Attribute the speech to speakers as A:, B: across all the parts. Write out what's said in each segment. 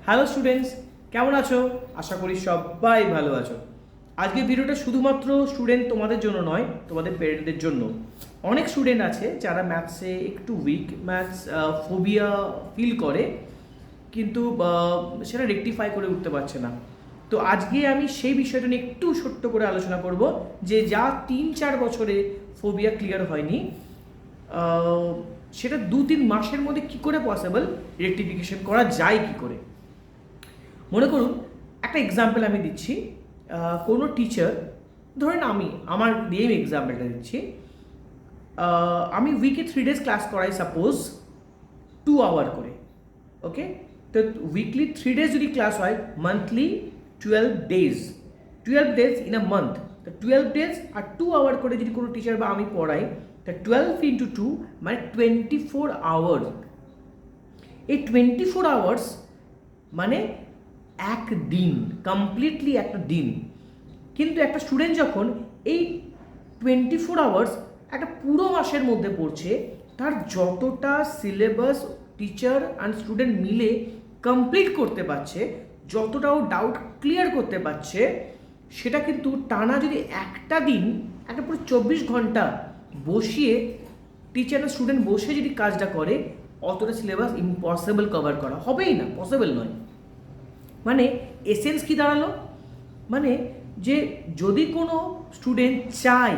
A: Hello students, কেমন আছো? আশা করি সবাই ভালো আছো। আজকের ভিডিওটা শুধুমাত্র স্টুডেন্ট তোমাদের জন্য নয়, তোমাদের পেরেন্টদের জন্য। অনেক স্টুডেন্ট আছে যারা ম্যাথসে একটু উইক, ম্যাথস ফোবিয়া ফিল করে, কিন্তু সেটা রেকটিফাই করে উঠতে পারছে না। তো আজকে আমি সেই বিষয়টা নিয়ে একটু ছোট্ট করে আলোচনা করব, যে যা 3-4 বছরে ফোবিয়া ক্লিয়ার হয়নি, সেটা 2-3 মাসের মধ্যে কি করে পসিবল রেকটিফিকেশন করা যায় কি করে। মনে করুন, একটা এক্সাম্পল আমি দিচ্ছি। কোনো টিচার, ধরেন আমার দিয়েই এক্সাম্পলটা দিচ্ছি। আমি উইকে 3 ডেজ ক্লাস করাই, সাপোজ 2 আওয়ার করে। ওকে, তো উইকলি 3 ডেজ যদি ক্লাস হয়, monthly 12 days, 12 days in a month. তো 12 ডেজ আর 2 আওয়ার করে যদি কোনো টিচার বা আমি পড়াই, তো 12 ইন্টু 2 মানে 24 আওয়ার। এই 24 আওয়ার্স মানে এক দিন, কমপ্লিটলি একটা দিন। কিন্তু একটা স্টুডেন্ট যখন এই 24 আওয়ার্স একটা পুরো মাসের মধ্যে পড়ছে, তার যতটা সিলেবাস টিচার অ্যান্ড স্টুডেন্ট মিলে কমপ্লিট করতে পারছে, যতটাও ডাউট ক্লিয়ার করতে পারছে, সেটা কিন্তু টানা যদি একটা দিন, একটা পুরো 24 ঘন্টা বসিয়ে টিচার আর স্টুডেন্ট বসে যদি কাজটা করে, অতটা সিলেবাস ইম্পসিবল কভার করা হবেই না, পসিবল নয়। মানে এসেন্স কি দাঁড়ালো? মানে যে যদি কোনো স্টুডেন্ট চায়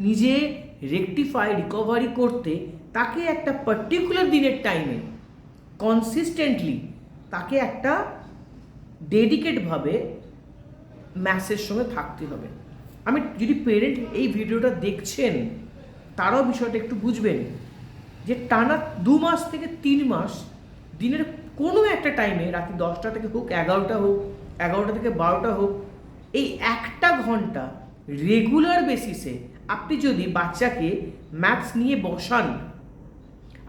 A: নিজে রিকভারি করতে, তাকে একটা পার্টিকুলার দিনের টাইমে কনসিস্টেন্টলি তাকে একটা ডেডিকেটভাবে ম্যাথসের সঙ্গে থাকতে হবে। আমি যদি পেরেন্ট এই ভিডিওটা দেখছেন, তারাও বিষয়টা একটু বুঝবেন যে টানা 2 মাস থেকে 3 মাস দিনের কোনো একটা টাইমে, রাতে 10টা থেকে হোক, 11টা হোক, 11টা থেকে 12টা হোক, এই একটা ঘন্টা রেগুলার বেসিসে আপনি যদি বাচ্চাকে ম্যাথস নিয়ে বসান,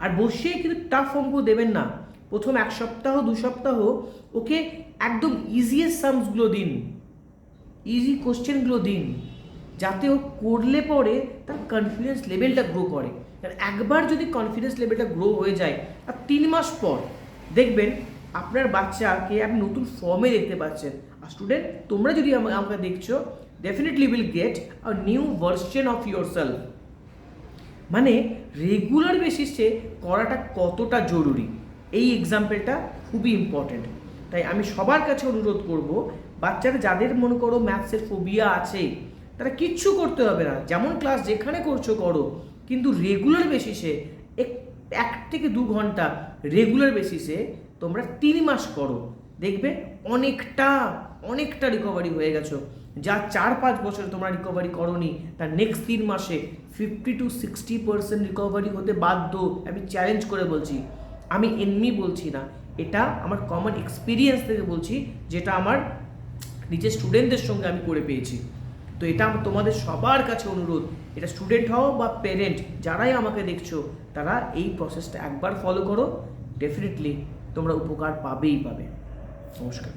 A: আর বসিয়ে কিন্তু টাফ অঙ্ক দেবেন না, প্রথম 1 সপ্তাহ 2 সপ্তাহ ওকে একদম ইজিয়েস্ট সামসগুলো দিন, ইজি কোশ্চেনগুলো দিন, যাতে ও করলে পরে তার কনফিডেন্স লেভেলটা গ্রো করে। কারণ একবার যদি কনফিডেন্স লেভেলটা গ্রো হয়ে যায়, আর 3 মাস পর দেখবেন আপনার বাচ্চাকে আপনি নতুন ফর্মে দেখতে পাচ্ছেন। আর স্টুডেন্ট, তোমরা যদি আমাকে দেখছো, definitely will get a new version of your self. মানে রেগুলার বেসিসে করাটা কতটা জরুরি, এই এক্সাম্পলটা খুবই ইম্পর্টেন্ট। তাই আমি সবার কাছে অনুরোধ করব, বাচ্চারা যাদের মনে করো ম্যাথসের ফোবিয়া আছে, তারা কিচ্ছু করতে হবে না, যেমন ক্লাস যেখানে করছো করো, কিন্তু রেগুলার বেসিসে 1 থেকে 2 ঘন্টা রেগুলার বেসিসে তোমরা 3 মাস করো, দেখবে অনেকটা রিকভারি হয়ে গেছো। যা 4-5 বছর তোমরা রিকভারি করোনি, তার নেক্সট 3 মাসে 50-60% রিকভারি হতে বাধ্য। আমি চ্যালেঞ্জ করে বলছি, আমি এমনি বলছি না, এটা আমার কমন এক্সপিরিয়েন্স থেকে বলছি, যেটা আমার নিজের স্টুডেন্টদের সঙ্গে আমি করে পেয়েছি। তো এটা তোমাদের সবার কাছে অনুরোধ, এটা স্টুডেন্ট হও বা পেরেন্ট, যারাই আমাকে দেখছো, তারা এই প্রসেসটা একবার ফলো করো, ডেফিনেটলি তোমরা উপকার পাবেই পাবে। নমস্কার।